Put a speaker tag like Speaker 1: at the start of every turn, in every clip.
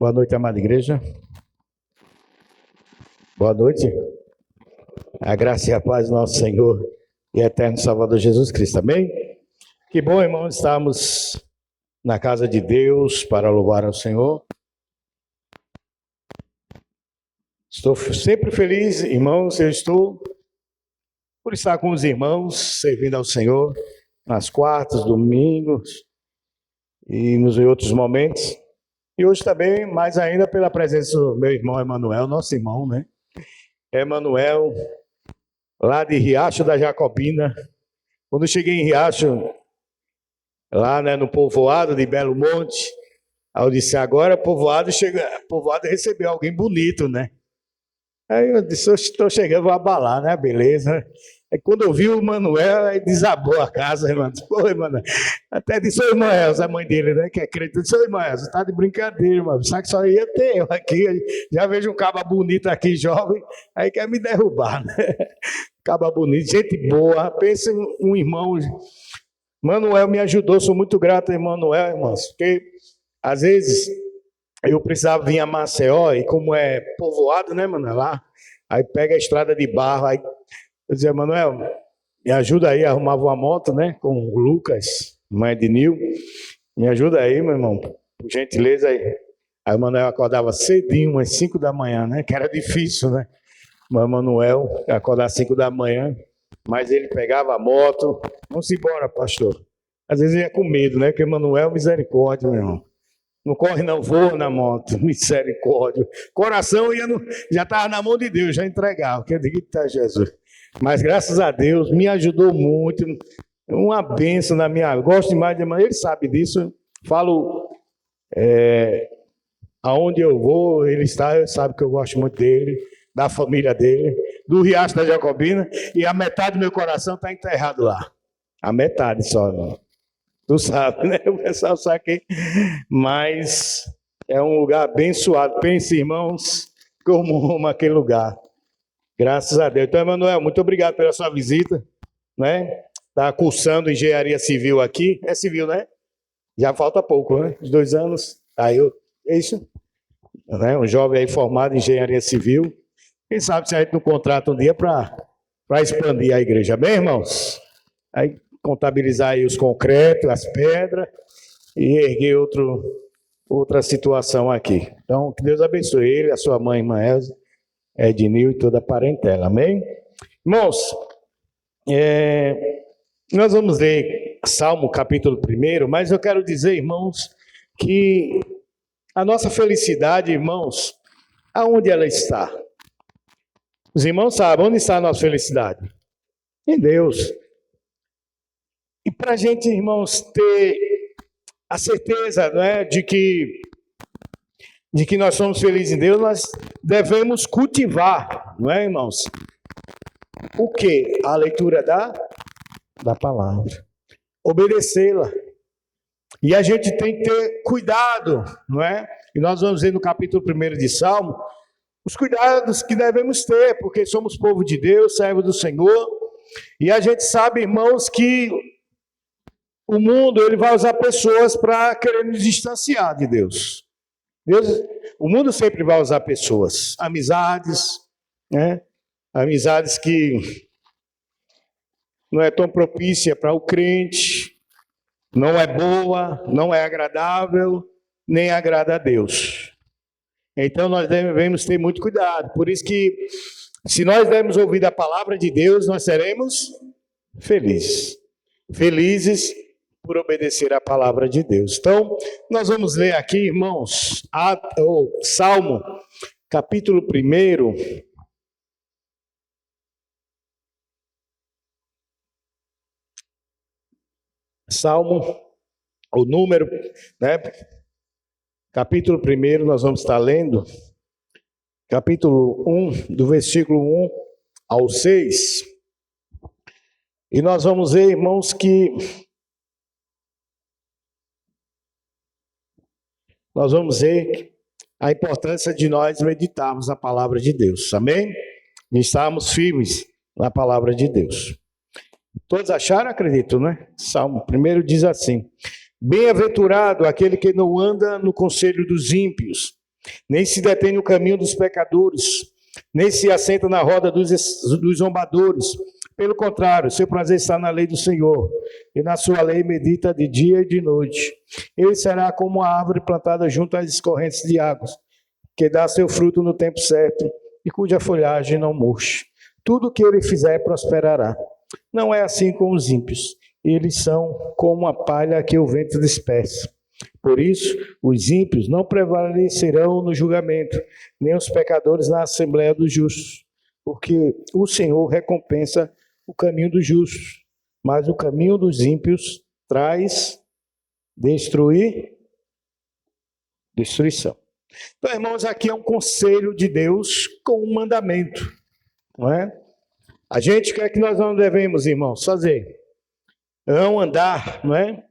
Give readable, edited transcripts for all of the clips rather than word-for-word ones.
Speaker 1: Boa noite, amada igreja. Boa noite. A graça e a paz do nosso Senhor e eterno Salvador Jesus Cristo. Amém? Que bom, irmãos, estarmos na casa de Deus para louvar ao Senhor. Estou sempre feliz, irmãos, eu estou por estar com os irmãos, servindo ao Senhor nas quartas, domingos e nos outros momentos. E hoje também, mais ainda, pela presença do meu irmão Emanuel, nosso irmão, né? Emanuel, lá de Riacho da Jacobina. Quando eu cheguei em Riacho, lá, né, no povoado de Belo Monte, aí eu disse, agora povoado recebeu alguém bonito, né? Aí eu disse, eu estou chegando, vou abalar, né? Beleza. Aí quando eu vi o Manuel, aí desabou a casa, irmão. Pô, mano. Até disse, ô Emanuel, a mãe dele, né? Que é crente. Eu disse, ô Emanuel, você tá de brincadeira, mano. Sabe que só ia ter eu aqui. Já vejo um caba bonito aqui, jovem, aí quer me derrubar, né? Caba bonito, gente boa. Pensa em um irmão. Manuel me ajudou, sou muito grato a Emanuel, irmãos, porque às vezes eu precisava vir a Maceió, e como é povoado, né, mano, lá, aí pega a estrada de barro, aí eu dizia, Manuel, me ajuda aí, arrumava uma moto, né, com o Lucas, mãe de Nil, me ajuda aí, meu irmão, por gentileza aí. Aí o Manuel acordava cedinho, umas 5 da manhã, né, que era difícil, né, mas Manuel acordar às 5 da manhã, mas ele pegava a moto, vamos embora, pastor. Às vezes ia com medo, né, porque Manuel, misericórdia, meu irmão. Não corre não, voa na moto, misericórdia. Coração já estava na mão de Deus, já entregava, que eu digo que está Jesus. Mas graças a Deus, me ajudou muito, uma bênção na minha... Gosto demais de Emanuel, ele sabe disso. Falo aonde eu vou, ele sabe que eu gosto muito dele, da família dele, do Riacho da Jacobina, e a metade do meu coração está enterrado lá. A metade só, não. Tu sabe, né? O pessoal sabe que... Mas é um lugar abençoado. Pense, irmãos, como amo aquele lugar. Graças a Deus. Então, Emanuel, muito obrigado pela sua visita, né? Está cursando engenharia civil aqui. É civil, né? Já falta pouco, né? Uns 2 anos. Aí é isso? Né? Um jovem aí formado em engenharia civil. Quem sabe se a gente não contrata um dia para expandir a igreja. Bem, irmãos? Aí contabilizar aí os concretos, as pedras e erguer outra situação aqui. Então, que Deus abençoe ele, a sua mãe, irmã Elza, Ednil e toda a parentela. Amém? Irmãos, nós vamos ler Salmo capítulo 1, mas eu quero dizer, irmãos, que a nossa felicidade, irmãos, aonde ela está? Os irmãos sabem onde está a nossa felicidade? Em Deus. E para a gente, irmãos, ter a certeza, não é, de que nós somos felizes em Deus, nós devemos cultivar, não é, irmãos? O quê? A leitura da palavra. Obedecê-la. E a gente tem que ter cuidado, não é? E nós vamos ver no capítulo 1 de Salmo, os cuidados que devemos ter, porque somos povo de Deus, servo do Senhor, e a gente sabe, irmãos, que o mundo ele vai usar pessoas para querer nos distanciar de Deus. O mundo sempre vai usar pessoas, amizades, né? Amizades que não é tão propícia para o crente, não é boa, não é agradável, nem agrada a Deus. Então nós devemos ter muito cuidado. Por isso que, se nós dermos ouvido a palavra de Deus, nós seremos felizes. Felizes por obedecer a palavra de Deus. Então, nós vamos ler aqui, irmãos, o Salmo, capítulo 1. Salmo, o número, né? Capítulo 1, nós vamos estar lendo, capítulo 1, do versículo 1 ao 6. E nós vamos ver, irmãos, que nós vamos ver a importância de nós meditarmos a palavra de Deus, amém? E estarmos firmes na palavra de Deus. Todos acharam? Acredito, né? Salmo 1 diz assim: Bem-aventurado aquele que não anda no conselho dos ímpios, nem se detém no caminho dos pecadores, nem se assenta na roda dos zombadores. Pelo contrário, seu prazer está na lei do Senhor, e na sua lei medita de dia e de noite. Ele será como a árvore plantada junto às correntes de águas, que dá seu fruto no tempo certo, e cuja folhagem não murcha. Tudo o que ele fizer prosperará. Não é assim com os ímpios. Eles são como a palha que o vento dispersa. Por isso, os ímpios não prevalecerão no julgamento, nem os pecadores na assembleia dos justos, porque o Senhor recompensa o caminho dos justos, mas o caminho dos ímpios traz destruição. Então, irmãos, aqui é um conselho de Deus com um mandamento, não é? A gente, o que é que nós não devemos, irmãos, fazer? Não andar, não é?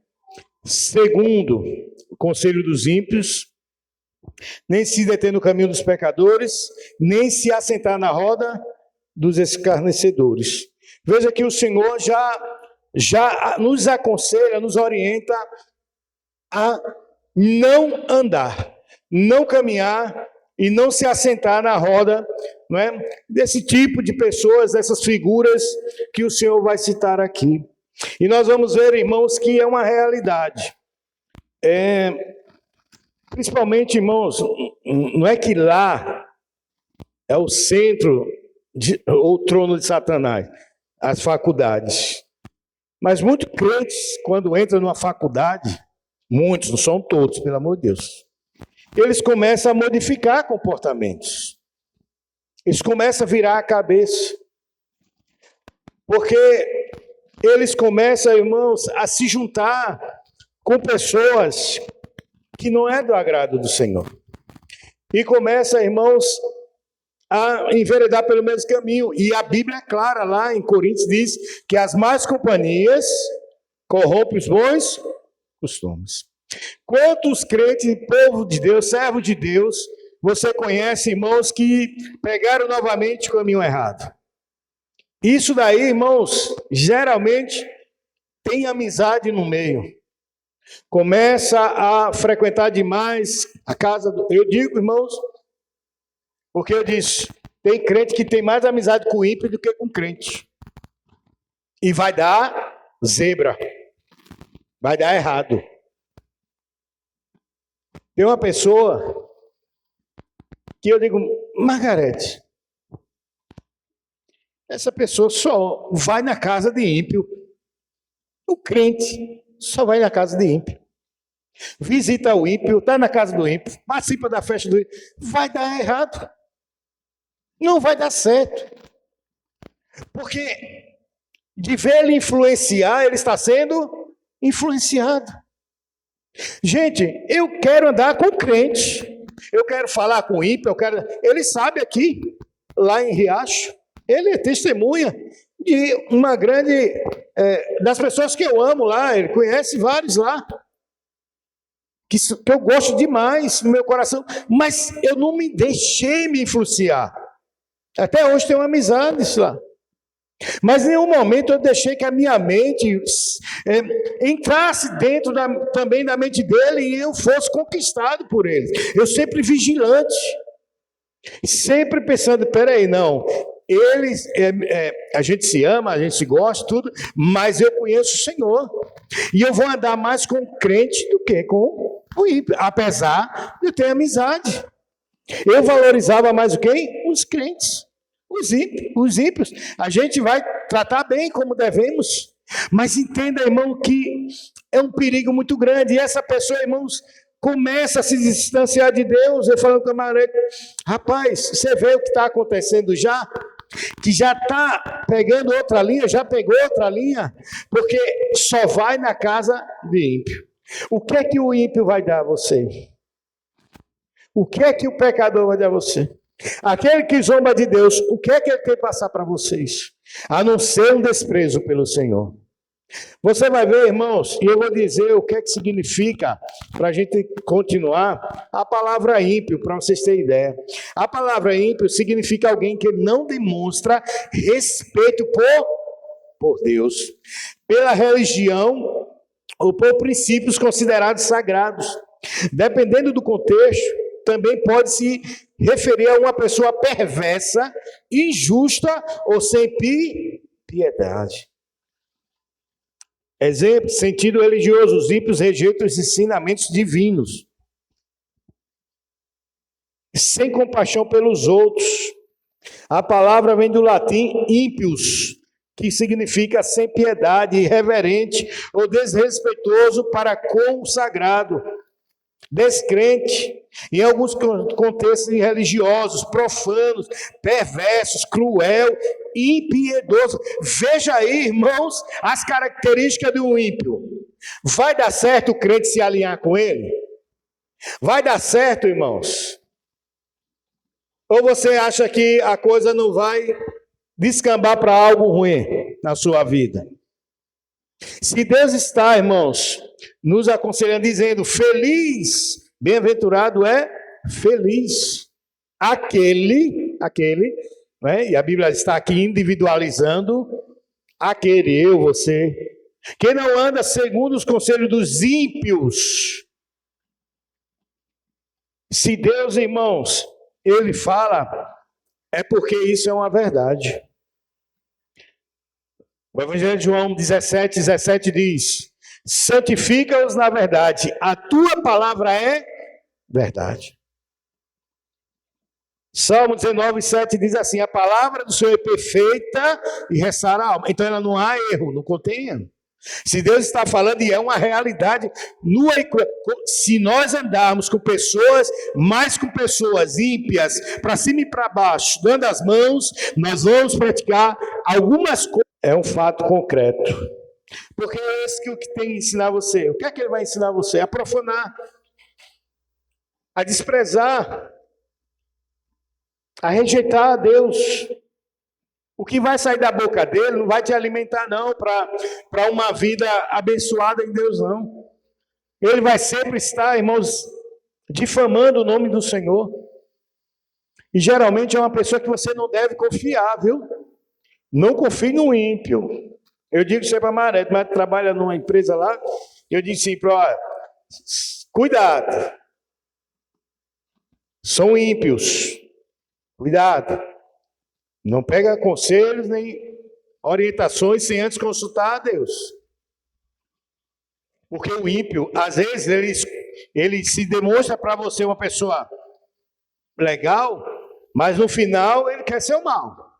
Speaker 1: Segundo o conselho dos ímpios, nem se deter no caminho dos pecadores, nem se assentar na roda dos escarnecedores. Veja que o Senhor já nos aconselha, nos orienta a não andar, não caminhar e não se assentar na roda, não é? Desse tipo de pessoas, dessas figuras que o Senhor vai citar aqui. E nós vamos ver, irmãos, que é uma realidade. Principalmente, irmãos, não é que lá é o centro ou o trono de Satanás, as faculdades. Mas muitos crentes, quando entram numa faculdade, muitos, não são todos, pelo amor de Deus, eles começam a modificar comportamentos. Eles começam a virar a cabeça. Porque eles começam, irmãos, a se juntar com pessoas que não é do agrado do Senhor. E começa, irmãos, a enveredar pelo mesmo caminho. E a Bíblia é clara lá em Coríntios, diz que as más companhias corrompem os bons costumes. Quantos crentes, povo de Deus, servo de Deus, você conhece, irmãos, que pegaram novamente o caminho errado? Isso daí, irmãos, geralmente tem amizade no meio. Começa a frequentar demais a casa do... Eu digo, irmãos, porque eu disse, tem crente que tem mais amizade com o ímpio do que com crente. E vai dar zebra. Vai dar errado. Tem uma pessoa que eu digo, Margarete, essa pessoa só vai na casa de ímpio. O crente só vai na casa de ímpio. Visita o ímpio, está na casa do ímpio, participa da festa do ímpio. Vai dar errado. Não vai dar certo. Porque de ver ele influenciar, ele está sendo influenciado. Gente, eu quero andar com crente. Eu quero falar com o ímpio, ele sabe aqui, lá em Riacho, ele é testemunha de uma grande, das pessoas que eu amo lá, ele conhece vários lá, que eu gosto demais no meu coração, mas eu não me deixei me influenciar. Até hoje tenho amizades lá. Mas em nenhum momento eu deixei que a minha mente entrasse dentro também da mente dele e eu fosse conquistado por ele. Eu sempre vigilante, sempre pensando, peraí, não, eles, a gente se ama, a gente se gosta, tudo, mas eu conheço o Senhor. E eu vou andar mais com o crente do que com o ímpio, apesar de eu ter amizade. Eu valorizava mais o quem? Os crentes. Os ímpios, a gente vai tratar bem como devemos, mas entenda, irmão, que é um perigo muito grande, e essa pessoa, irmãos, começa a se distanciar de Deus. Eu falando com a Maria, rapaz, você vê o que está acontecendo já? Que já está pegando outra linha, já pegou outra linha, porque só vai na casa de ímpio. O que é que o ímpio vai dar a você? O que é que o pecador vai dar a você? Aquele que zomba de Deus, o que é que ele quer passar para vocês? A não ser um desprezo pelo Senhor. Você vai ver, irmãos, e eu vou dizer o que é que significa, para a gente continuar, a palavra ímpio, para vocês terem ideia. A palavra ímpio significa alguém que não demonstra respeito por Deus, pela religião ou por princípios considerados sagrados. Dependendo do contexto, também pode se referir a uma pessoa perversa, injusta ou sem piedade. Exemplo, sentido religioso, os ímpios rejeitam os ensinamentos divinos, sem compaixão pelos outros. A palavra vem do latim ímpios, que significa sem piedade, irreverente ou desrespeitoso para com o sagrado, descrente, em alguns contextos religiosos, profanos, perversos, cruel, impiedoso. Veja aí, irmãos, as características do ímpio. Vai dar certo o crente se alinhar com ele? Vai dar certo, irmãos? Ou você acha que a coisa não vai descambar para algo ruim na sua vida? Se Deus está, irmãos, nos aconselhando, dizendo, feliz, bem-aventurado é feliz. Aquele, né? E a Bíblia está aqui individualizando, aquele, eu, você, que não anda segundo os conselhos dos ímpios. Se Deus, irmãos, Ele fala, é porque isso é uma verdade. O Evangelho de João 17 diz, santifica-os na verdade, a tua palavra é verdade. Salmo 19:7 diz assim, a palavra do Senhor é perfeita e restaura a alma. Então ela não há erro, não contém erro. Se Deus está falando e é uma realidade nua e crua, se nós andarmos com pessoas, mais com pessoas ímpias, para cima e para baixo, dando as mãos, nós vamos praticar algumas coisas. É um fato concreto. Porque é esse que o que tem que ensinar você. O que é que ele vai ensinar você? A profanar, a desprezar, a rejeitar a Deus. O que vai sair da boca dele não vai te alimentar não para uma vida abençoada em Deus não. Ele vai sempre estar, irmãos, difamando o nome do Senhor. E geralmente é uma pessoa que você não deve confiar, viu? Não confie no ímpio. Eu digo sempre para a Maré, mas trabalha numa empresa lá, eu digo assim, cuidado. São ímpios. Cuidado. Não pega conselhos nem orientações sem antes consultar a Deus. Porque o ímpio, às vezes, ele se demonstra para você uma pessoa legal, mas no final ele quer ser o mal.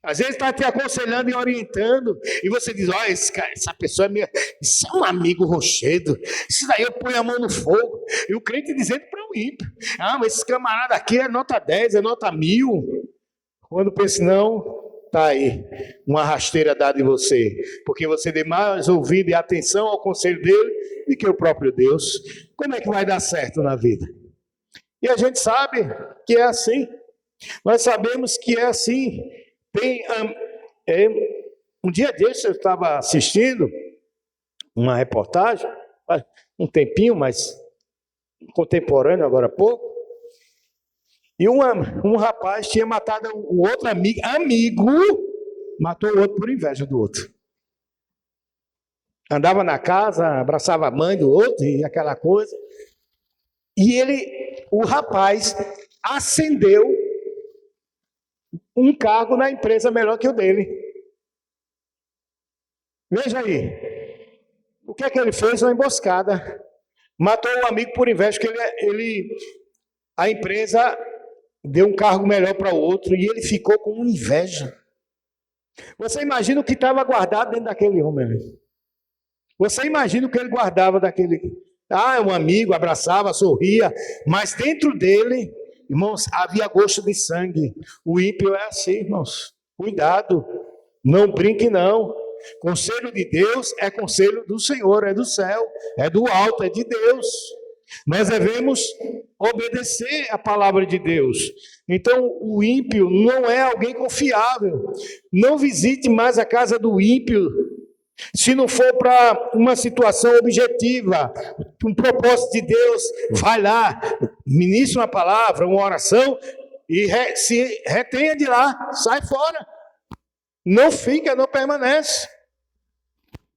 Speaker 1: Às vezes está te aconselhando e orientando, e você diz, olha, essa pessoa isso é um amigo rochedo, isso daí eu ponho a mão no fogo. E o crente dizendo para o ímpio, mas esse camarada aqui é nota 10, é nota 1000. Quando pensa, não, está aí, uma rasteira dada em você, porque você dê mais ouvido e atenção ao conselho dele do que o próprio Deus. Como é que vai dar certo na vida? E a gente sabe que é assim, nós sabemos que é assim. Um dia desse eu estava assistindo uma reportagem, um tempinho, mas contemporâneo, agora há pouco, e um rapaz tinha matado o outro amigo, matou o outro por inveja do outro. Andava na casa, abraçava a mãe do outro e aquela coisa. E o rapaz ascendeu um cargo na empresa melhor que o dele. Veja aí. O que é que ele fez? Uma emboscada. Matou o amigo por inveja, que a empresa deu um cargo melhor para o outro e ele ficou com inveja. Você imagina o que estava guardado dentro daquele homem? Você imagina o que ele guardava daquele... um amigo, abraçava, sorria, mas dentro dele, irmãos, havia gosto de sangue. O ímpio é assim, irmãos. Cuidado, não brinque não. Conselho de Deus é conselho do Senhor, é do céu, é do alto, é de Deus. Nós devemos obedecer a palavra de Deus. Então, o ímpio não é alguém confiável. Não visite mais a casa do ímpio, se não for para uma situação objetiva, um propósito de Deus. Vai lá, ministra uma palavra, uma oração e se retenha de lá, sai fora. Não fica, não permanece.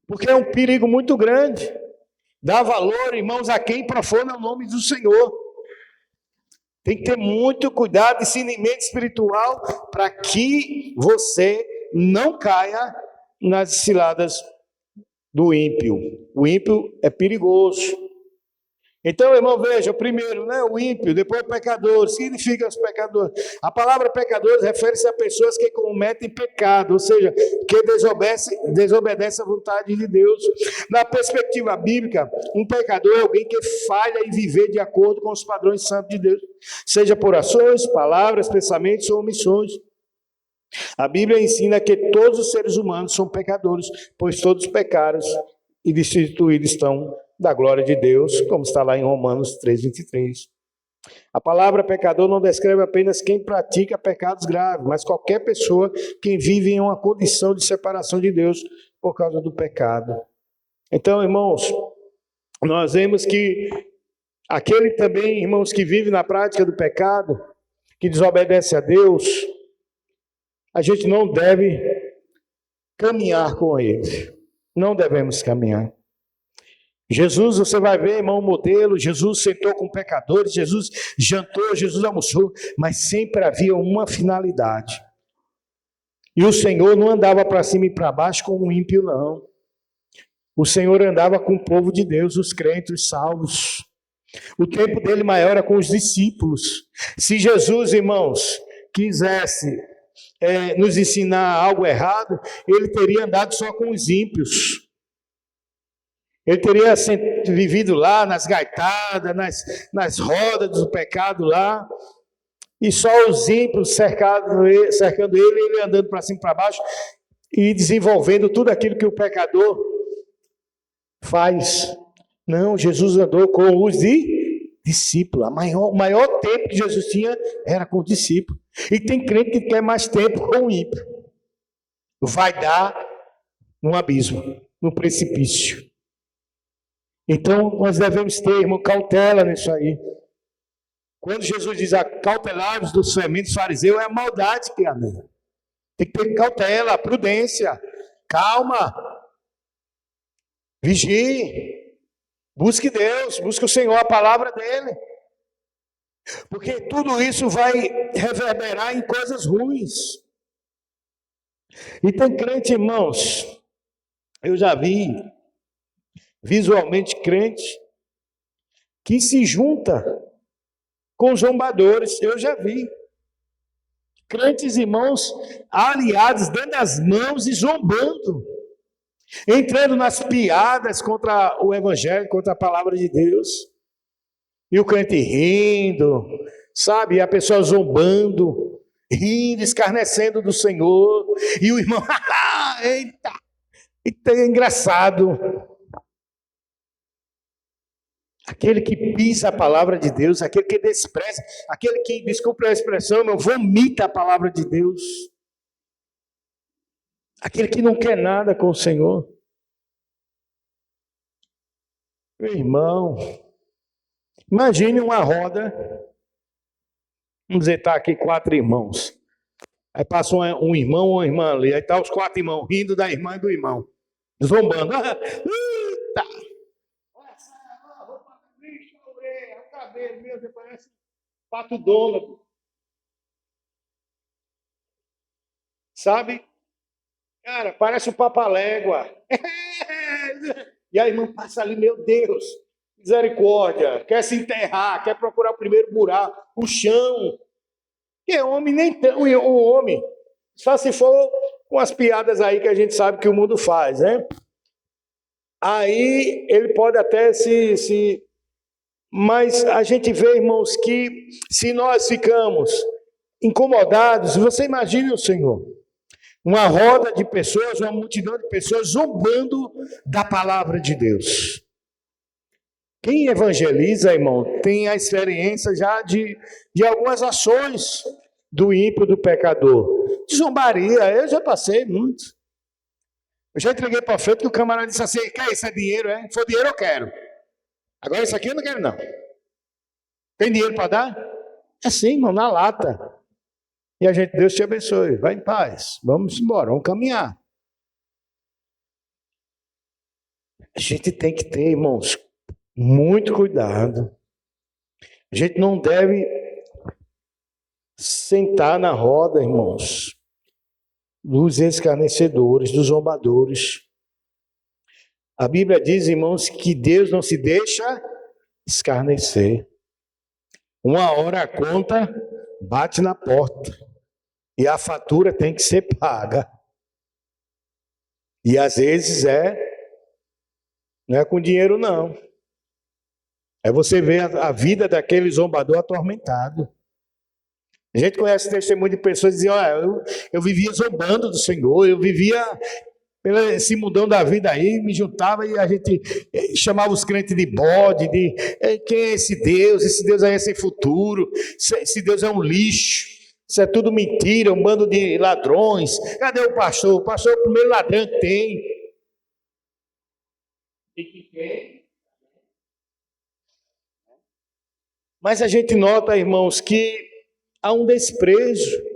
Speaker 1: Porque é um perigo muito grande. Dá valor, irmãos, a quem profana o nome do Senhor. Tem que ter muito cuidado, discernimento espiritual, para que você não caia nas ciladas do ímpio. O ímpio é perigoso. Então, irmão, veja, primeiro, né, o ímpio, depois o pecador. O que significa os pecadores? A palavra pecadores refere-se a pessoas que cometem pecado, ou seja, que desobedecem à vontade de Deus. Na perspectiva bíblica, um pecador é alguém que falha em viver de acordo com os padrões santos de Deus, seja por ações, palavras, pensamentos ou omissões. A Bíblia ensina que todos os seres humanos são pecadores, pois todos pecaram e destituídos estão da glória de Deus, como está lá em Romanos 3:23. A palavra pecador não descreve apenas quem pratica pecados graves, mas qualquer pessoa que vive em uma condição de separação de Deus por causa do pecado. Então, irmãos, nós vemos que aquele também, irmãos, que vive na prática do pecado, que desobedece a Deus, a gente não deve caminhar com ele. Não devemos caminhar. Jesus, você vai ver, irmão, modelo, Jesus sentou com pecadores, Jesus jantou, Jesus almoçou, mas sempre havia uma finalidade. E o Senhor não andava para cima e para baixo com o ímpio, não. O Senhor andava com o povo de Deus, os crentes, os salvos. O tempo dele maior era com os discípulos. Se Jesus, irmãos, quisesse nos ensinar algo errado, ele teria andado só com os ímpios. Ele teria vivido lá nas gaitadas, nas rodas do pecado lá, e só os ímpios cercando ele andando para cima e para baixo, e desenvolvendo tudo aquilo que o pecador faz. Não, Jesus andou com os discípulos. O maior tempo que Jesus tinha era com os discípulos. E tem crente que quer mais tempo com o ímpio. Vai dar num abismo, num precipício. Então, nós devemos ter, irmão, cautela nisso aí. Quando Jesus diz cautelar-vos dos fermentos fariseus, é a maldade que há nele. Tem que ter cautela, prudência, calma, vigie, busque Deus, busque o Senhor, a palavra dele. Porque tudo isso vai reverberar em coisas ruins. E tem crente, irmãos, eu já vi visualmente crente que se junta com zombadores, eu já vi. Crentes, irmãos, aliados, dando as mãos e zombando, entrando nas piadas contra o evangelho, contra a palavra de Deus. E o crente rindo, sabe? E a pessoa zombando, rindo, escarnecendo do Senhor. E o irmão, eita, é engraçado. Aquele que pisa a palavra de Deus, aquele que despreza, aquele que, desculpa a expressão, não vomita a palavra de Deus. Aquele que não quer nada com o Senhor. Meu irmão, imagine uma roda, vamos dizer, está aqui 4 irmãos. Aí passa um irmão ou uma irmã ali, aí está os 4 irmãos rindo da irmã e do irmão, zombando. Eita! Cabelo, meu Deus, parece pato Donald. Sabe? Cara, parece um papalégua. E a irmã passa ali, meu Deus, misericórdia, quer se enterrar, quer procurar o primeiro buraco, o chão. Que homem nem tem, o homem, só se for com as piadas aí que a gente sabe que o mundo faz, né? Aí ele pode até Mas a gente vê, irmãos, que se nós ficamos incomodados, você imagine o Senhor, uma roda de pessoas, uma multidão de pessoas zombando da palavra de Deus. Quem evangeliza, irmão, tem a experiência já de algumas ações do ímpio, do pecador. De zombaria, eu já passei muito. Eu já entreguei para frente que o camarada disse assim, quer isso, é dinheiro, é? Se for dinheiro, eu quero. Agora isso aqui eu não quero, não. Tem dinheiro para dar? É sim, irmão, na lata. E a gente, Deus te abençoe, vai em paz. Vamos embora, vamos caminhar. A gente tem que ter, irmãos, muito cuidado. A gente não deve sentar na roda, irmãos, dos escarnecedores, dos zombadores. A Bíblia diz, irmãos, que Deus não se deixa escarnecer. Uma hora a conta bate na porta e a fatura tem que ser paga. E às vezes não é com dinheiro não. É você ver a vida daquele zombador atormentado. A gente conhece testemunho de pessoas que dizem, olha, eu vivia zombando do Senhor, eu vivia esse mundão da vida aí, me juntava e a gente chamava os crentes de bode, quem é esse Deus? Esse Deus aí é sem futuro, esse Deus é um lixo, isso é tudo mentira, um bando de ladrões. Cadê o pastor? O pastor é o primeiro ladrão que tem. E que tem. Mas a gente nota, irmãos, que há um desprezo.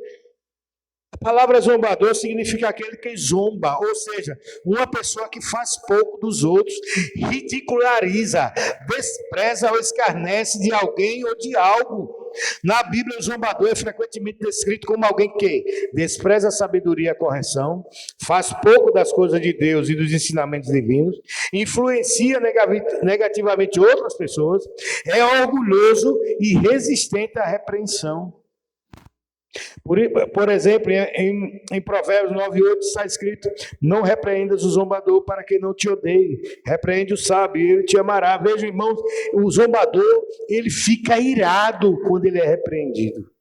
Speaker 1: A palavra zombador significa aquele que zomba, ou seja, uma pessoa que faz pouco dos outros, ridiculariza, despreza ou escarnece de alguém ou de algo. Na Bíblia, o zombador é frequentemente descrito como alguém que despreza a sabedoria e a correção, faz pouco das coisas de Deus e dos ensinamentos divinos, influencia negativamente outras pessoas, é orgulhoso e resistente à repreensão. Por exemplo, em Provérbios 9:8 está escrito: não repreendas o zombador para que não te odeie, repreende o sábio e ele te amará. Veja, irmãos, o zombador, ele fica irado quando ele é repreendido.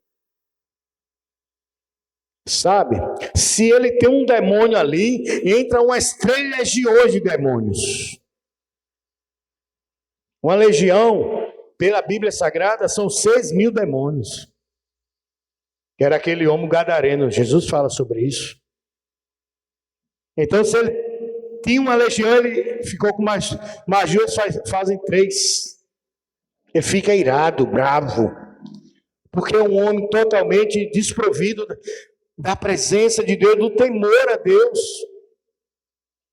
Speaker 1: Sabe, se ele tem um demônio ali, entra umas 3 legiões de demônios. Uma legião, pela Bíblia Sagrada, são 6.000 demônios. Que era aquele homem gadareno. Jesus fala sobre isso. Então, se ele tinha uma legião, ele ficou com mais duas, fazem 3. Ele fica irado, bravo, porque é um homem totalmente desprovido da presença de Deus, do temor a Deus.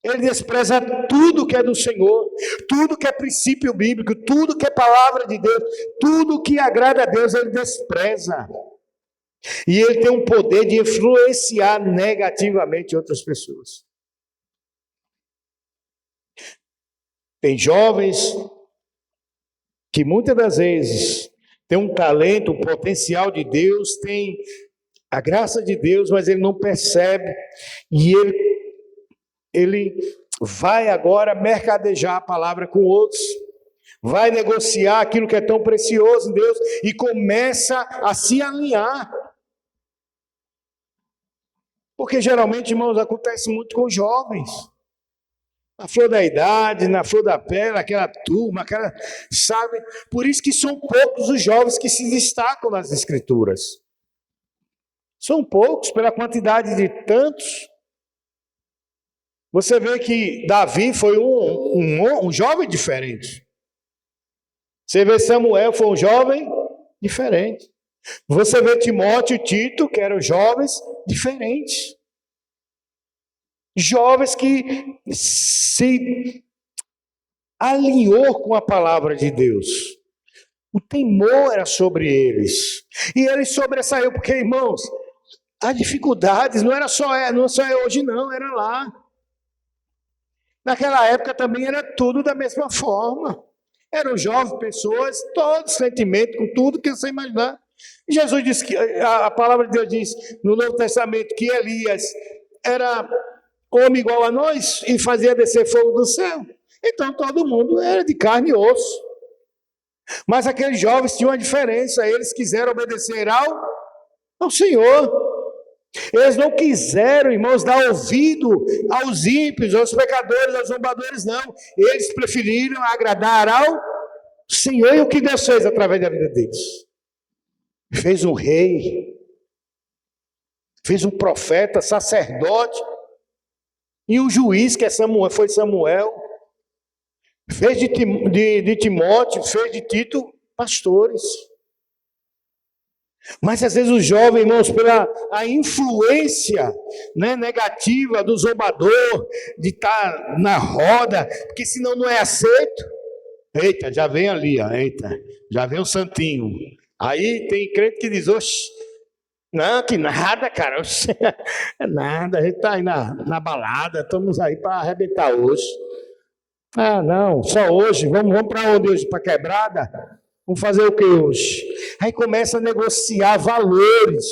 Speaker 1: Ele despreza tudo que é do Senhor, tudo que é princípio bíblico, tudo que é palavra de Deus, tudo que agrada a Deus, ele despreza. E ele tem um poder de influenciar negativamente outras pessoas. Tem jovens que muitas das vezes têm um talento, um potencial de Deus, tem a graça de Deus, mas ele não percebe. E ele vai agora mercadejar a palavra com outros. Vai negociar aquilo que é tão precioso em Deus e começa a se alinhar. Porque geralmente, irmãos, acontece muito com jovens. Na flor da idade, na flor da pele, aquela turma, sabe? Por isso que são poucos os jovens que se destacam nas Escrituras. São poucos pela quantidade de tantos. Você vê que Davi foi um jovem diferente. Você vê Samuel foi um jovem diferente. Você vê Timóteo e Tito, que eram jovens diferentes. Jovens que se alinhou com a palavra de Deus. O temor era sobre eles. E eles sobressaiu, porque, irmãos, as dificuldades não só hoje não, era lá. Naquela época também era tudo da mesma forma. Eram jovens, pessoas, todos sentimentos, com tudo que você imaginar. E Jesus disse que a palavra de Deus diz no Novo Testamento que Elias era homem igual a nós e fazia descer fogo do céu. Então todo mundo era de carne e osso. Mas aqueles jovens tinham uma diferença. Eles quiseram obedecer ao Senhor. Eles não quiseram, irmãos, dar ouvido aos ímpios, aos pecadores, aos zombadores, não. Eles preferiram agradar ao Senhor. E o que Deus fez através da vida deles? Fez um rei, fez um profeta, sacerdote, e um juiz, que foi Samuel, fez de Timóteo, fez de Tito pastores. Mas às vezes os jovens, irmãos, pela a influência negativa do zombador, de estar na roda, porque senão não é aceito. Eita, já vem ali, ó, eita, já vem um santinho. Aí tem crente que diz, oxe, Não, que nada, cara. É nada. A gente está aí na balada, estamos aí para arrebentar hoje. Ah, não, só hoje. Vamos para onde hoje? Para quebrada? Vamos fazer o que hoje? Aí começa a negociar valores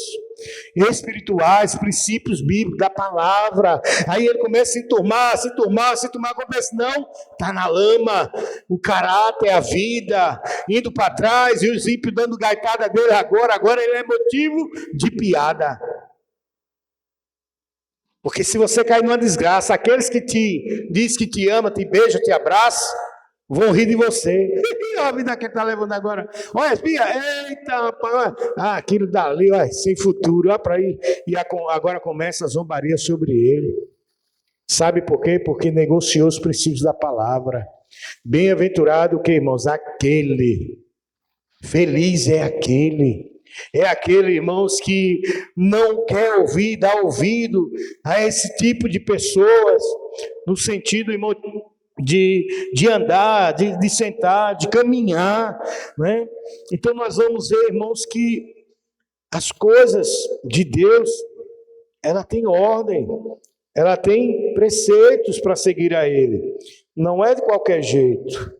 Speaker 1: espirituais, princípios bíblicos da palavra. Aí ele começa a se turmar, começa, não, está na lama, o caráter, a vida, indo para trás, e os ímpios dando gaitada dele agora ele é motivo de piada. Porque se você cair numa desgraça, aqueles que te diz que te ama, te beija, te abraça, vão rir de você. Olha a vida que ele está levando agora. Olha, espia, eita, rapaz, aquilo dali, olha, sem futuro, olha para aí. E agora começa a zombaria sobre ele. Sabe por quê? Porque negociou os princípios da palavra. Bem-aventurado o que, irmãos? Aquele. Feliz é aquele. É aquele, irmãos, que não quer ouvir, dá ouvido a esse tipo de pessoas, no sentido, irmão, de andar, de sentar, de caminhar, né? Então nós vamos ver, irmãos, que as coisas de Deus, ela tem ordem, ela tem preceitos para seguir a Ele, não é de qualquer jeito,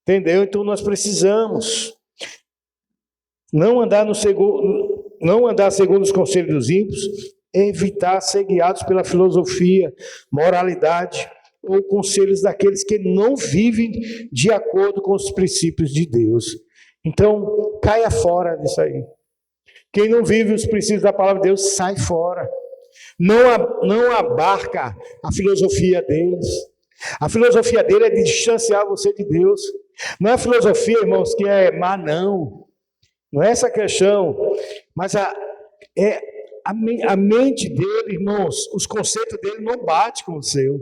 Speaker 1: entendeu? Então nós precisamos não andar segundo os conselhos dos ímpios, evitar ser guiados pela filosofia, moralidade ou conselhos daqueles que não vivem de acordo com os princípios de Deus. Então, caia fora disso aí. Quem não vive os princípios da palavra de Deus, sai fora. Não abarca a filosofia deles. A filosofia dele é de distanciar você de Deus. Não é a filosofia, irmãos, que é má, não. Não é essa a questão, mas a mente dele, irmãos, os conceitos dele não bate com o seu,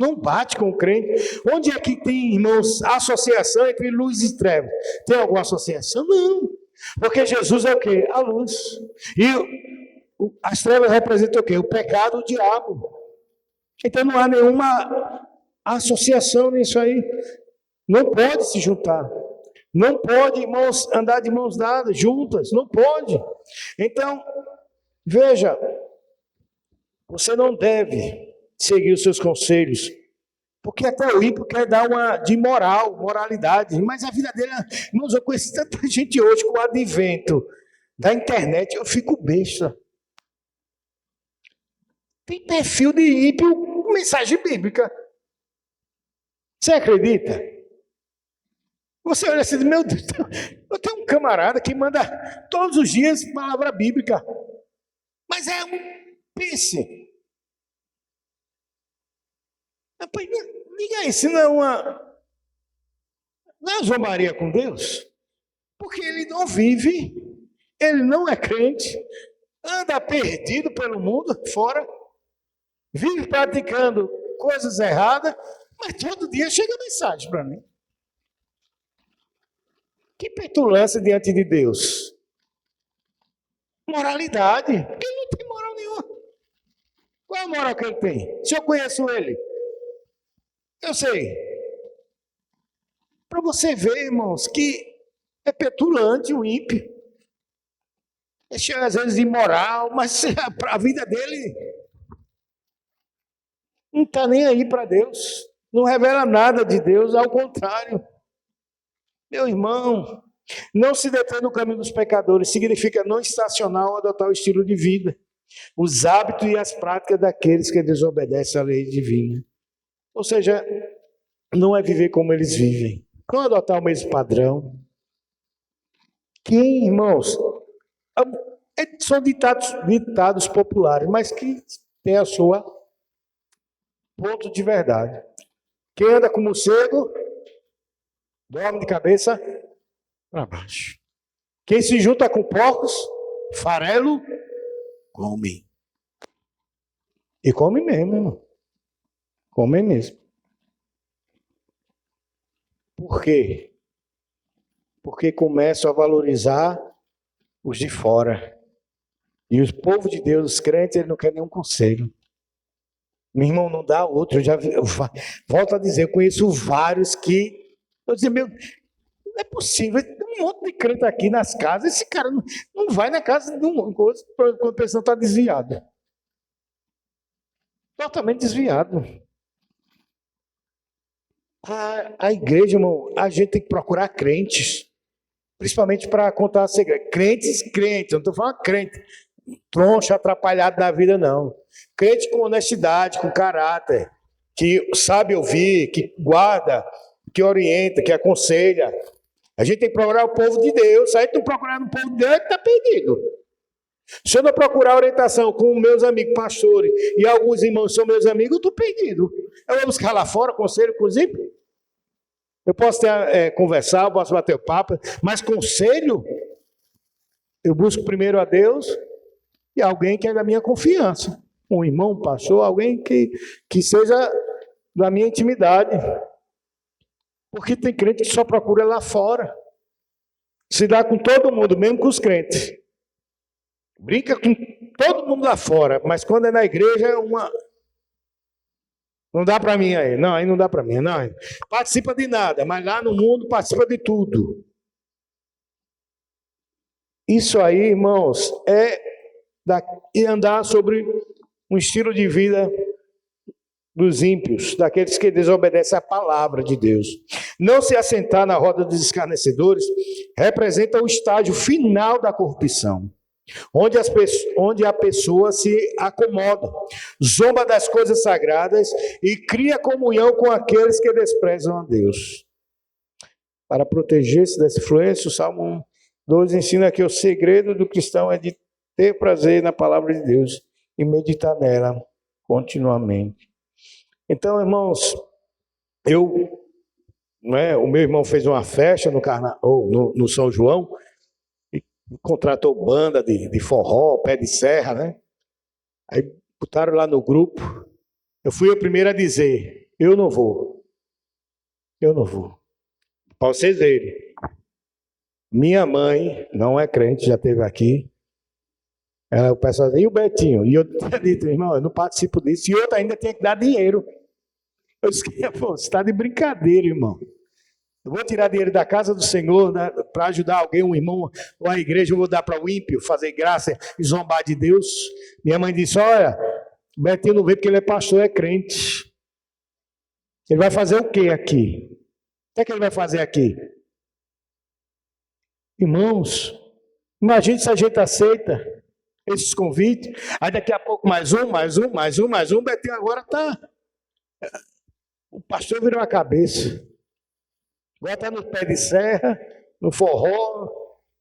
Speaker 1: não bate com o crente. Onde é que tem, irmãos, associação entre luz e trevas? Tem alguma associação? Não, porque Jesus é o quê? A luz. E as trevas representam o quê? O pecado, o diabo. Então não há nenhuma associação nisso aí. Não pode se juntar. Não pode, irmãos, andar de mãos dadas, juntas, não pode. Então, veja, você não deve seguir os seus conselhos, porque até o ímpio quer dar uma de moralidade, mas a vida dele, irmãos, eu conheço tanta gente hoje com o advento da internet, eu fico besta. Tem perfil de ímpio com mensagem bíblica. Você acredita? Você olha assim, meu Deus, eu tenho um camarada que manda todos os dias palavra bíblica. Mas pense. Rapaz, diga aí, se não é uma zombaria com Deus. Porque ele não vive, ele não é crente, anda perdido pelo mundo, fora, vive praticando coisas erradas, mas todo dia chega mensagem para mim. Que petulância diante de Deus. Moralidade. Porque ele não tem moral nenhuma. Qual é a moral que ele tem? Se eu conheço ele, eu sei. Para você ver, irmãos, que é petulante o ímpio. É cheio às vezes de imoral, mas a vida dele não está nem aí para Deus. Não revela nada de Deus, ao contrário. Meu irmão, não se deter no caminho dos pecadores significa não estacionar ou adotar o estilo de vida, os hábitos e as práticas daqueles que desobedecem à lei divina. Ou seja, não é viver como eles vivem, não adotar o mesmo padrão. Quem, irmãos, são ditados populares, mas que tem a sua ponto de verdade. Quem anda como morcego, dorme de cabeça para baixo. Quem se junta com porcos, farelo, come. E come mesmo, irmão. Come mesmo. Por quê? Porque começam a valorizar os de fora. E o povo de Deus, os crentes, ele não quer nenhum conselho. Meu irmão, não dá outro. Eu volto a dizer, eu conheço vários que... Eu dizia, meu, Não é possível. Tem um monte de crente aqui nas casas. Esse cara não vai na casa de uma coisa quando a pessoa está desviada. Totalmente desviado. A igreja, irmão, a gente tem que procurar crentes. Principalmente para contar segredo. Crentes, eu não estou falando crente troncho, atrapalhado da vida, não. Crente com honestidade, com caráter, que sabe ouvir, que guarda, que orienta, que aconselha. A gente tem que procurar o povo de Deus. Se a gente não procurar no povo de Deus, a gente está perdido. Se eu não procurar orientação com meus amigos pastores e alguns irmãos são meus amigos, eu estou perdido. Eu vou buscar lá fora conselho, inclusive. Eu posso conversar, eu posso bater o papo, mas conselho, eu busco primeiro a Deus e alguém que é da minha confiança. Um irmão, um pastor, alguém que seja da minha intimidade. Porque tem crente que só procura lá fora. Se dá com todo mundo, mesmo com os crentes. Brinca com todo mundo lá fora, mas quando é na igreja é uma... Não dá para mim aí. Não, aí não dá para mim. Não, participa de nada, mas lá no mundo participa de tudo. Isso aí, irmãos, é andar sobre um estilo de vida dos ímpios, daqueles que desobedecem à palavra de Deus. Não se assentar na roda dos escarnecedores representa o estágio final da corrupção, onde a pessoa se acomoda, zomba das coisas sagradas e cria comunhão com aqueles que desprezam a Deus. Para proteger-se dessa influência, o Salmo 2 ensina que o segredo do cristão é de ter prazer na palavra de Deus e meditar nela continuamente. Então, irmãos, o meu irmão fez uma festa no São João, e contratou banda de forró, pé de serra, né? Aí botaram lá no grupo. Eu fui o primeiro a dizer, eu não vou. Para vocês verem. Minha mãe não é crente, já esteve aqui. O pessoal dizia, e o Betinho? E eu tinha dito, irmão, eu não participo disso. E outro ainda tinha que dar dinheiro. Eu disse, pô, você está de brincadeira, irmão. Eu vou tirar dinheiro da casa do Senhor, né, para ajudar alguém, um irmão, ou a igreja, eu vou dar para o ímpio, fazer graça e zombar de Deus. Minha mãe disse, olha, o Betinho não veio porque ele é pastor, é crente. Ele vai fazer o quê aqui? O que ele vai fazer aqui? Irmãos, imagine se a gente aceita esses convites, aí daqui a pouco mais um, o Betinho agora está... O pastor virou a cabeça. Agora está no pé de serra, no forró,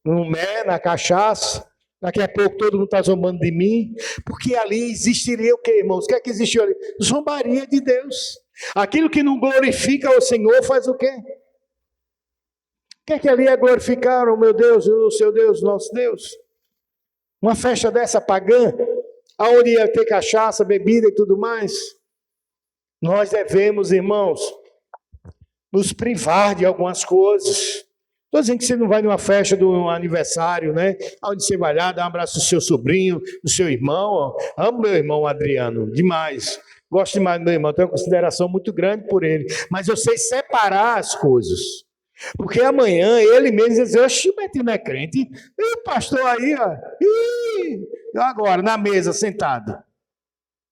Speaker 1: no mé, na cachaça. Daqui a pouco todo mundo está zombando de mim. Porque ali existiria o quê, irmãos? O que é que existiu ali? Zombaria de Deus. Aquilo que não glorifica o Senhor faz o quê? O que é que ali é glorificar o meu Deus, o seu Deus, o nosso Deus? Uma festa dessa pagã, aonde ia ter cachaça, bebida e tudo mais. Nós devemos, irmãos, nos privar de algumas coisas. Estou dizendo que você não vai numa festa do aniversário, né? Onde você vai lá, dar um abraço do seu sobrinho, do seu irmão. Amo meu irmão Adriano, demais. Gosto demais do meu irmão, tenho uma consideração muito grande por ele. Mas eu sei separar as coisas. Porque amanhã ele mesmo diz, oxe, o Betinho não é crente. E o pastor aí, ó. Agora, na mesa, sentado.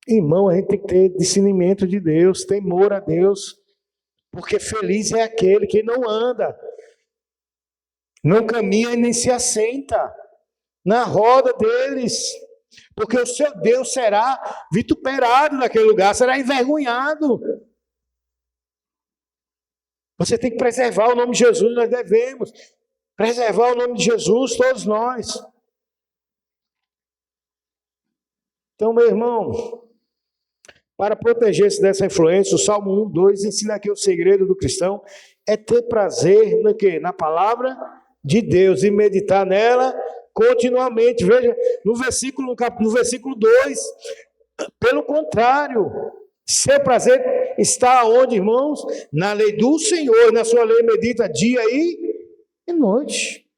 Speaker 1: Irmão, a gente tem que ter discernimento de Deus, temor a Deus. Porque feliz é aquele que não anda, não caminha e nem se assenta na roda deles. Porque o seu Deus será vituperado naquele lugar, será envergonhado. Você tem que preservar o nome de Jesus, nós devemos preservar o nome de Jesus, todos nós. Então, meu irmão, para proteger-se dessa influência, o Salmo 1, 2 ensina que o segredo do cristão é ter prazer no quê? Na palavra de Deus e meditar nela continuamente. Veja, no versículo 2, pelo contrário, seu prazer está onde, irmãos? Na lei do Senhor, na sua lei medita dia e noite.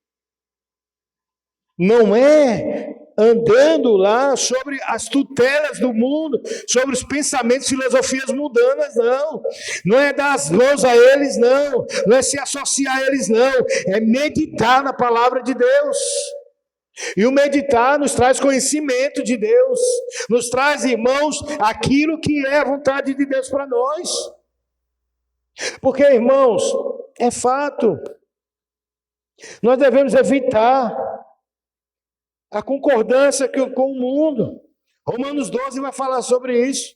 Speaker 1: Não é andando lá sobre as tutelas do mundo, sobre os pensamentos, filosofias mundanas, não. Não é dar as mãos a eles, não. Não é se associar a eles, não. É meditar na palavra de Deus. E o meditar nos traz conhecimento de Deus, nos traz, irmãos, aquilo que é a vontade de Deus para nós. Porque, irmãos, é fato, nós devemos evitar a concordância com o mundo. Romanos 12 vai falar sobre isso.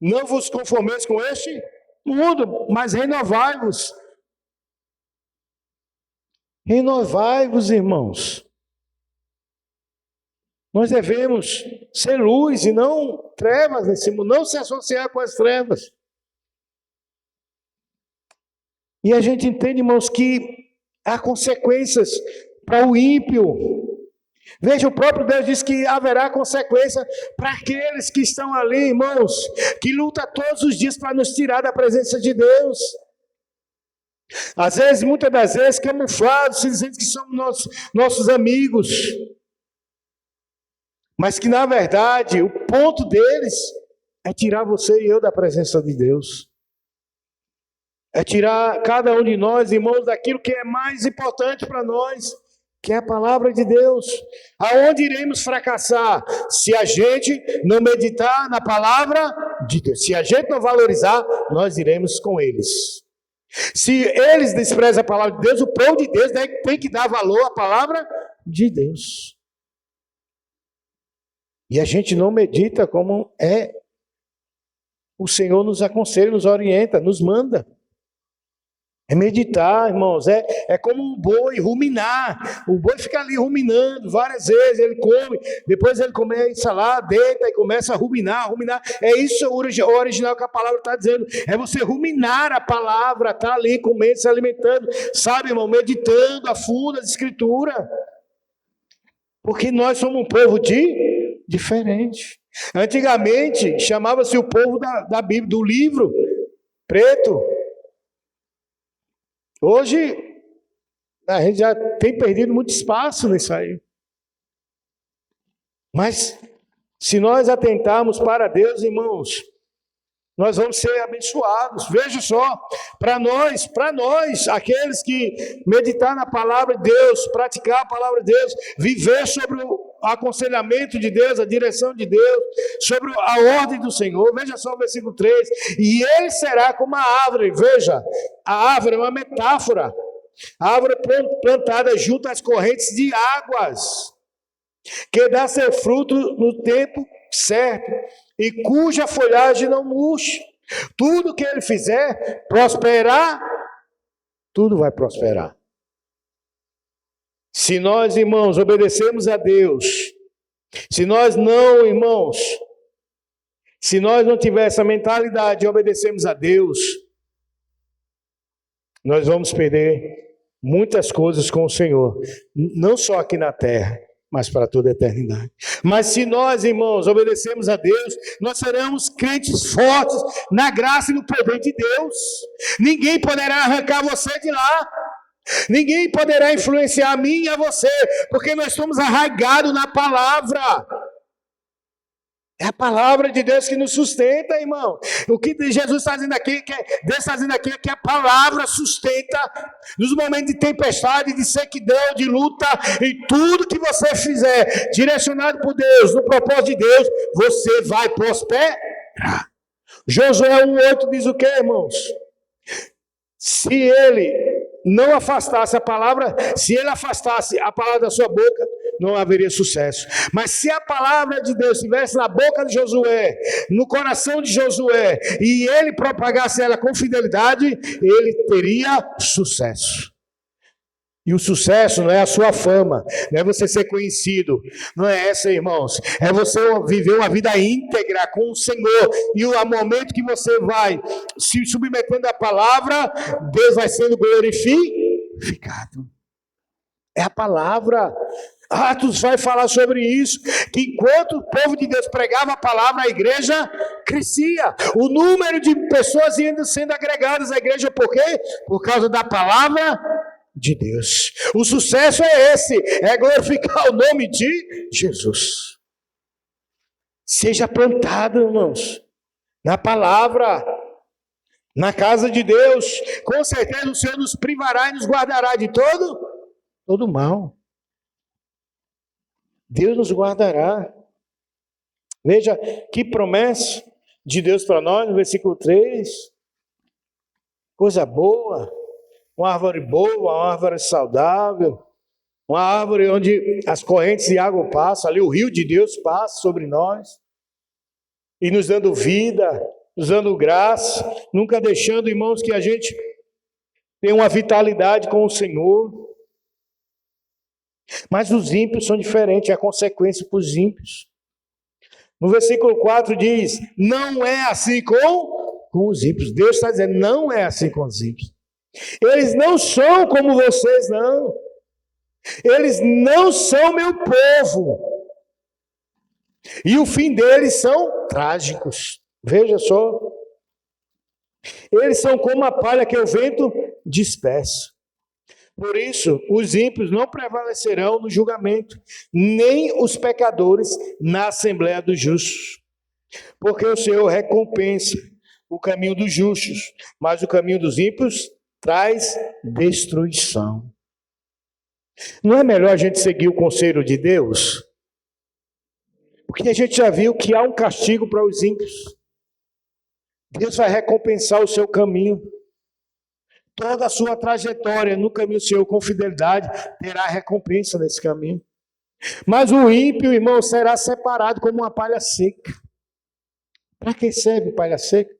Speaker 1: Não vos conformeis com este mundo, mas renovai-vos. Renovai-vos, irmãos. Nós devemos ser luz e não trevas nesse mundo, não se associar com as trevas. E a gente entende, irmãos, que há consequências para o ímpio. Veja, o próprio Deus diz que haverá consequência para aqueles que estão ali, irmãos, que lutam todos os dias para nos tirar da presença de Deus. Às vezes, muitas das vezes, camuflados, se dizendo que somos nossos amigos. Mas que, na verdade, o ponto deles é tirar você e eu da presença de Deus. É tirar cada um de nós, irmãos, daquilo que é mais importante para nós, que é a palavra de Deus. Aonde iremos fracassar? Se a gente não meditar na palavra de Deus. Se a gente não valorizar, nós iremos com eles. Se eles desprezam a palavra de Deus, o povo de Deus tem que dar valor à palavra de Deus. E a gente não medita como o Senhor nos aconselha, nos orienta, nos manda. É meditar, irmãos, é como um boi ruminar. O boi fica ali ruminando várias vezes, ele come, depois ele começa lá, deita e começa a ruminar. É isso o original que a palavra está dizendo. É você ruminar a palavra, está ali comendo, se alimentando, sabe, irmão, meditando a fundo as escrituras. Porque nós somos um povo diferente. Antigamente, chamava-se o povo da Bíblia, do livro preto. Hoje, a gente já tem perdido muito espaço nisso aí. Mas, se nós atentarmos para Deus, irmãos, nós vamos ser abençoados. Veja só, para nós, aqueles que meditar na palavra de Deus, praticar a palavra de Deus, viver sobre o aconselhamento de Deus, a direção de Deus, sobre a ordem do Senhor. Veja só o versículo 3. E ele será como a árvore. Veja, a árvore é uma metáfora. A árvore plantada junto às correntes de águas, que dá seu fruto no tempo certo, e cuja folhagem não murcha. Tudo que ele fizer prosperar, tudo vai prosperar. Se nós, irmãos, obedecemos a Deus, se nós não, irmãos, se nós não tivermos essa mentalidade de obedecermos a Deus, nós vamos perder muitas coisas com o Senhor, não só aqui na terra, mas para toda a eternidade. Mas se nós, irmãos, obedecemos a Deus, nós seremos crentes fortes na graça e no poder de Deus. Ninguém poderá arrancar você de lá. Ninguém poderá influenciar a mim e a você, porque nós estamos arraigados na palavra. É a palavra de Deus que nos sustenta, irmão. O que Jesus está dizendo aqui, Deus está dizendo aqui, é que a palavra sustenta nos momentos de tempestade, de sequidão, de luta, e tudo que você fizer, direcionado por Deus, no propósito de Deus, você vai prosperar. Josué 1,8 diz o que, irmãos? Se ele não afastasse a palavra, se ele afastasse a palavra da sua boca, não haveria sucesso. Mas se a palavra de Deus estivesse na boca de Josué, no coração de Josué, e ele propagasse ela com fidelidade, ele teria sucesso. E o sucesso não é a sua fama, não é você ser conhecido, não é essa, irmãos. É você viver uma vida íntegra com o Senhor. E o momento que você vai se submetendo à palavra, Deus vai sendo glorificado. É a palavra. Atos vai falar sobre isso, que enquanto o povo de Deus pregava a palavra, a igreja crescia. O número de pessoas indo sendo agregadas à igreja, por quê? Por causa da palavra de Deus. O sucesso é esse, é glorificar o nome de Jesus. Seja plantado, irmãos, na palavra, na casa de Deus. Com certeza o Senhor nos privará e nos guardará de todo mal. Deus nos guardará. Veja que promessa de Deus para nós, no versículo 3. Coisa boa, uma árvore boa, uma árvore saudável, uma árvore onde as correntes de água passam, ali o rio de Deus passa sobre nós, e nos dando vida, nos dando graça, nunca deixando, irmãos, que a gente tenha uma vitalidade com o Senhor. Mas os ímpios são diferentes, é a consequência para os ímpios. No versículo 4 diz, não é assim com os ímpios. Deus está dizendo, não é assim com os ímpios. Eles não são como vocês, não. Eles não são meu povo. E o fim deles são trágicos. Veja só. Eles são como a palha que o vento dispersa. Por isso, os ímpios não prevalecerão no julgamento, nem os pecadores na assembleia dos justos. Porque o Senhor recompensa o caminho dos justos, mas o caminho dos ímpios traz destruição. Não é melhor a gente seguir o conselho de Deus? Porque a gente já viu que há um castigo para os ímpios. Deus vai recompensar o seu caminho. Toda a sua trajetória no caminho do Senhor com fidelidade terá recompensa nesse caminho. Mas o ímpio, irmão, será separado como uma palha seca. Para que serve palha seca?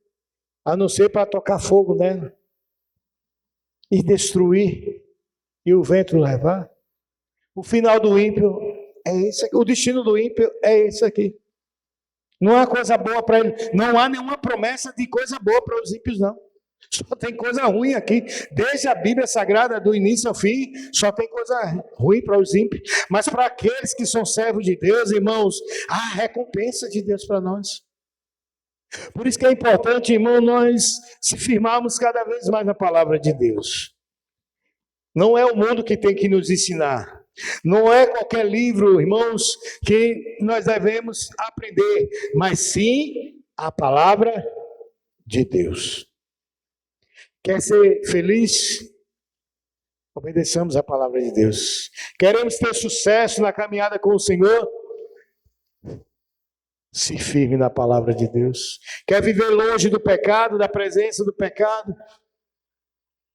Speaker 1: A não ser para tocar fogo nela e destruir e o vento levar. O final do ímpio é esse aqui. O destino do ímpio é esse aqui. Não há coisa boa para ele. Não há nenhuma promessa de coisa boa para os ímpios, não. Só tem coisa ruim aqui. Desde a Bíblia Sagrada, do início ao fim, só tem coisa ruim para os ímpios. Mas para aqueles que são servos de Deus, irmãos, há recompensa de Deus para nós. Por isso que é importante, irmão, nós se firmarmos cada vez mais na palavra de Deus. Não é o mundo que tem que nos ensinar. Não é qualquer livro, irmãos, que nós devemos aprender, mas sim a palavra de Deus. Quer ser feliz? Obedeçamos a palavra de Deus. Queremos ter sucesso na caminhada com o Senhor? Se firme na palavra de Deus. Quer viver longe do pecado, da presença do pecado?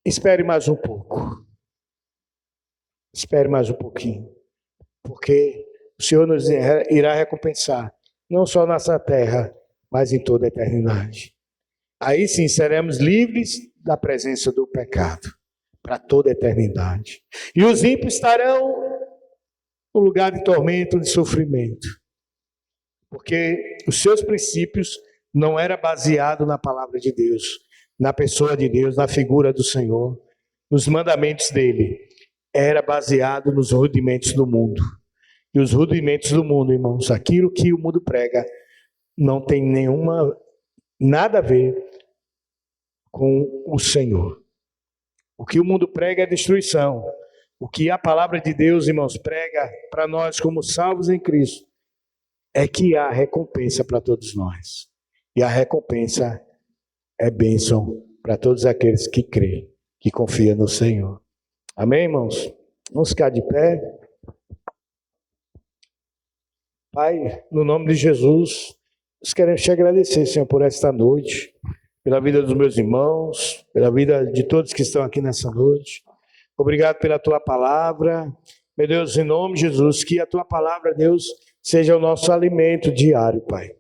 Speaker 1: Espere mais um pouco. Espere mais um pouquinho. Porque o Senhor nos irá recompensar, não só nessa terra, mas em toda a eternidade. Aí sim seremos livres da presença do pecado, para toda a eternidade. E os ímpios estarão no lugar de tormento, de sofrimento. Porque os seus princípios não eram baseados na palavra de Deus, na pessoa de Deus, na figura do Senhor, nos mandamentos dele. Era baseado nos rudimentos do mundo. E os rudimentos do mundo, irmãos, aquilo que o mundo prega, não tem nada a ver com o Senhor. O que o mundo prega é destruição. O que a palavra de Deus, irmãos, prega para nós como salvos em Cristo, é que há recompensa para todos nós. E a recompensa é bênção para todos aqueles que creem, que confiam no Senhor. Amém, irmãos? Vamos ficar de pé. Pai, no nome de Jesus, nós queremos te agradecer, Senhor, por esta noite, pela vida dos meus irmãos, pela vida de todos que estão aqui nessa noite. Obrigado pela tua palavra. Meu Deus, em nome de Jesus, que a tua palavra, Deus, seja o nosso alimento diário, Pai.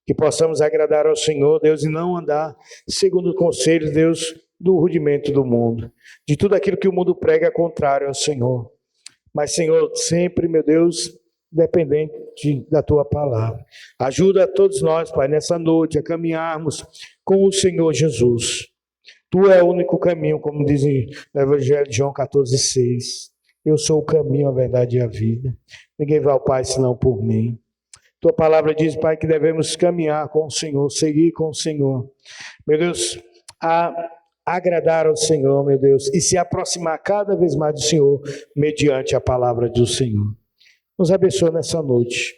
Speaker 1: Que possamos agradar ao Senhor, Deus, e não andar segundo o conselho, Deus, do rudimento do mundo. De tudo aquilo que o mundo prega contrário ao Senhor. Mas, Senhor, sempre, meu Deus, dependente da tua palavra. Ajuda a todos nós, Pai, nessa noite a caminharmos com o Senhor Jesus. Tu é o único caminho, como diz no Evangelho de João 14,6. Eu sou o caminho, a verdade e a vida. Ninguém vai ao Pai senão por mim. Tua palavra diz, Pai, que devemos caminhar com o Senhor, seguir com o Senhor. Meu Deus, há agradar ao Senhor, meu Deus, e se aproximar cada vez mais do Senhor, mediante a palavra do Senhor. Nos abençoe nessa noite.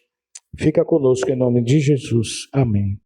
Speaker 1: Fica conosco em nome de Jesus. Amém.